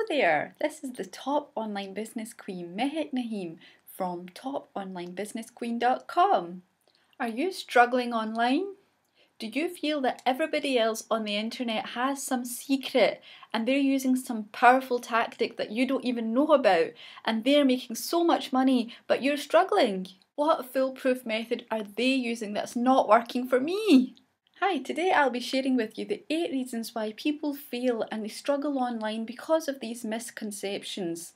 there, this is the top online business queen, Mehek Naheem from toponlinebusinessqueen.com. Are you struggling online? Do you feel that everybody else on the internet has some secret and they're using some powerful tactic that you don't even know about and they're making so much money but you're struggling? What foolproof method are they using that's not working for me? Hi, today I'll be sharing with you the 8 reasons why people fail and they struggle online because of these misconceptions,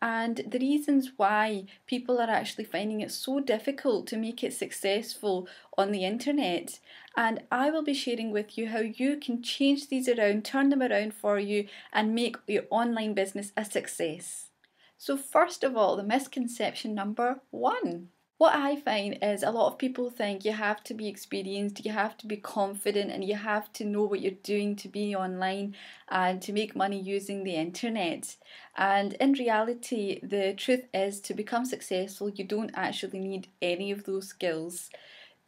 and the reasons why people are actually finding it so difficult to make it successful on the internet. And I will be sharing with you how you can change these around, turn them around for you and make your online business a success. So first of all, the misconception number 1. What I find is a lot of people think you have to be experienced, you have to be confident, and you have to know what you're doing to be online and to make money using the internet. And in reality, the truth is, to become successful, you don't actually need any of those skills.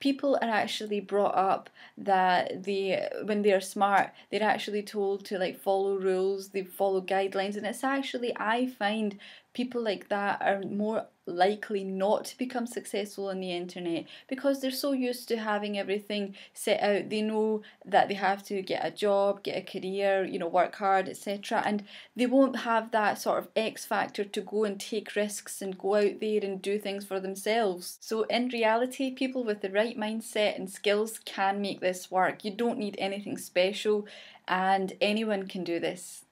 People are actually brought up that when they're smart, they're actually told to follow rules, they follow guidelines, and it's actually, I find, people like that are more likely not to become successful on the internet because they're so used to having everything set out. They know that they have to get a job, get a career, work hard, etc. And they won't have that sort of X factor to go and take risks and go out there and do things for themselves. So in reality, people with the right mindset and skills can make this work. You don't need anything special and anyone can do this.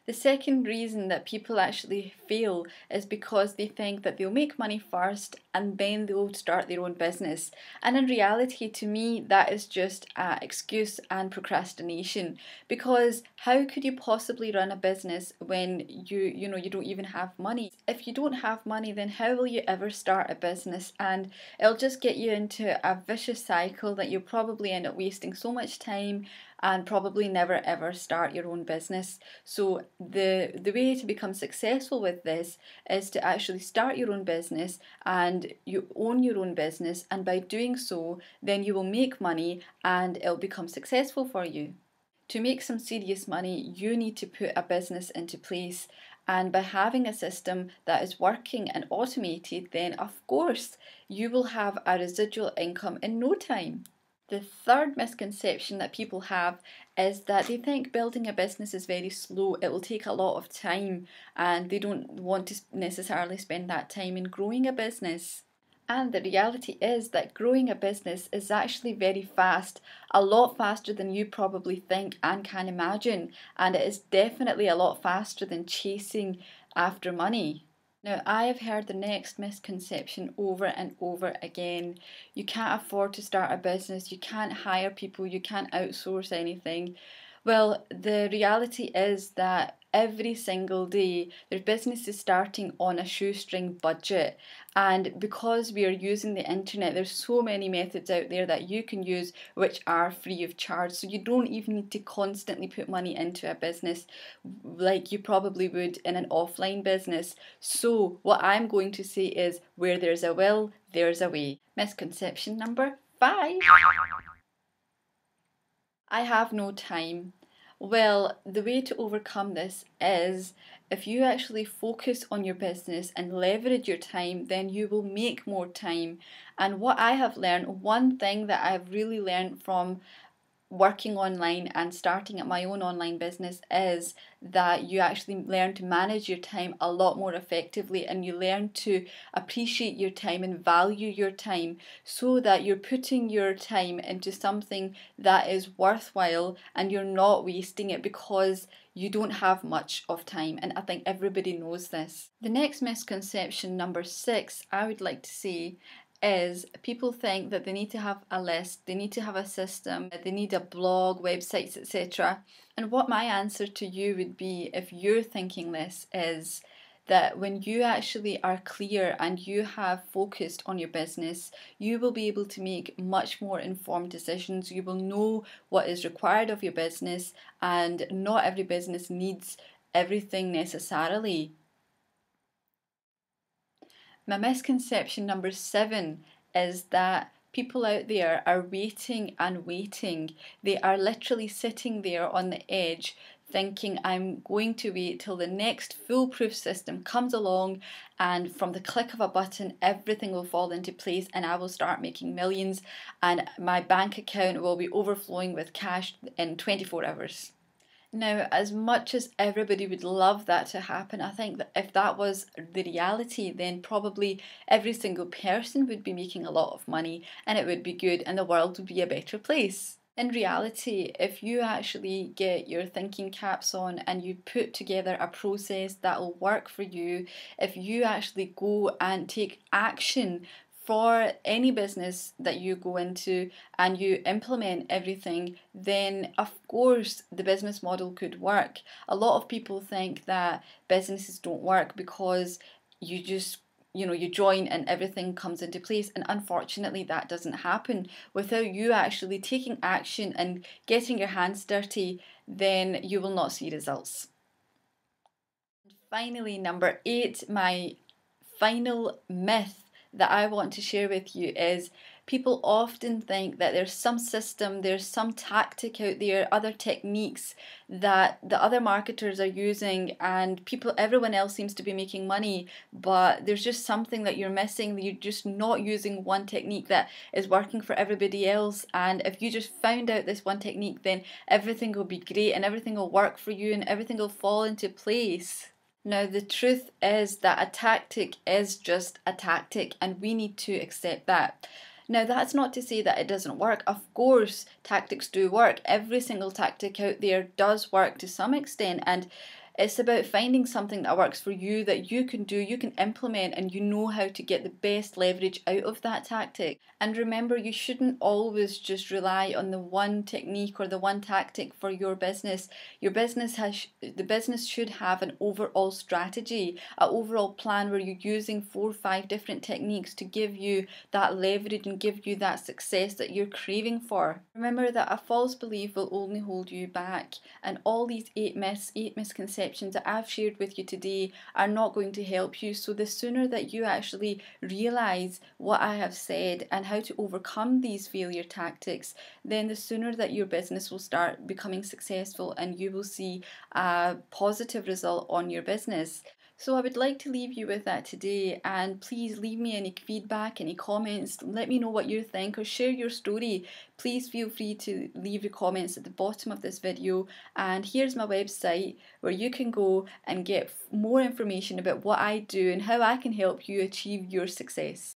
The second reason that people actually fail is because they think that they'll make money first and then they'll start their own business. And in reality, to me, that is just an excuse and procrastination. Because how could you possibly run a business when you don't even have money? If you don't have money, then how will you ever start a business? And it'll just get you into a vicious cycle that you'll probably end up wasting so much time and probably never ever start your own business. So the way to become successful with this is to actually start your own business and you own your own business, and by doing so then you will make money and it'll become successful for you. To make some serious money, you need to put a business into place, and by having a system that is working and automated, then of course you will have a residual income in no time. The third misconception that people have is that they think building a business is very slow, it will take a lot of time, and they don't want to necessarily spend that time in growing a business. And the reality is that growing a business is actually very fast, a lot faster than you probably think and can imagine, and it is definitely a lot faster than chasing after money. Now, I have heard the next misconception over and over again. You can't afford to start a business, you can't hire people, you can't outsource anything. Well, the reality is that every single day there's businesses starting on a shoestring budget, and because we are using the internet, there's so many methods out there that you can use which are free of charge, so you don't even need to constantly put money into a business like you probably would in an offline business. So what I'm going to say is, where there's a will, there's a way. Misconception number 5. I have no time. Well, the way to overcome this is, if you actually focus on your business and leverage your time, then you will make more time. And what I have learned, one thing that I've really learned from working online and starting at my own online business, is that you actually learn to manage your time a lot more effectively, and you learn to appreciate your time and value your time, so that you're putting your time into something that is worthwhile and you're not wasting it because you don't have much of time. And I think everybody knows this. The next misconception, number 6, I would like to say, is people think that they need to have a list, they need to have a system, they need a blog, websites, etc. And what my answer to you would be, if you're thinking this, is that when you actually are clear and you have focused on your business, you will be able to make much more informed decisions. You will know what is required of your business, and not every business needs everything necessarily. My misconception number 7 is that people out there are waiting and waiting. They are literally sitting there on the edge thinking I'm going to wait till the next foolproof system comes along and from the click of a button everything will fall into place and I will start making millions and my bank account will be overflowing with cash in 24 hours. Now, as much as everybody would love that to happen, I think that if that was the reality, then probably every single person would be making a lot of money and it would be good and the world would be a better place. In reality, if you actually get your thinking caps on and you put together a process that will work for you, if you actually go and take action for any business that you go into and you implement everything, then of course the business model could work. A lot of people think that businesses don't work because you just you join and everything comes into place, and unfortunately that doesn't happen. Without you actually taking action and getting your hands dirty, then you will not see results. Finally, number 8, my final myth that I want to share with you is people often think that there's some system, there's some tactic out there, other techniques that the other marketers are using and everyone else seems to be making money, but there's just something that you're missing. You're just not using one technique that is working for everybody else, and if you just found out this one technique, then everything will be great and everything will work for you and everything will fall into place. Now, the truth is that a tactic is just a tactic and we need to accept that. Now, that's not to say that it doesn't work. Of course, tactics do work. Every single tactic out there does work to some extent, and it's about finding something that works for you, that you can do, you can implement, and you know how to get the best leverage out of that tactic. And remember, you shouldn't always just rely on the one technique or the one tactic for your business. The business should have an overall strategy, an overall plan where you're using 4 or 5 different techniques to give you that leverage and give you that success that you're craving for. Remember that a false belief will only hold you back, and all these 8 misconceptions that I've shared with you today are not going to help you. So the sooner that you actually realize what I have said and how to overcome these failure tactics, then the sooner that your business will start becoming successful and you will see a positive result on your business. So I would like to leave you with that today, and please leave me any feedback, any comments, let me know what you think or share your story. Please feel free to leave your comments at the bottom of this video, and here's my website where you can go and get more information about what I do and how I can help you achieve your success.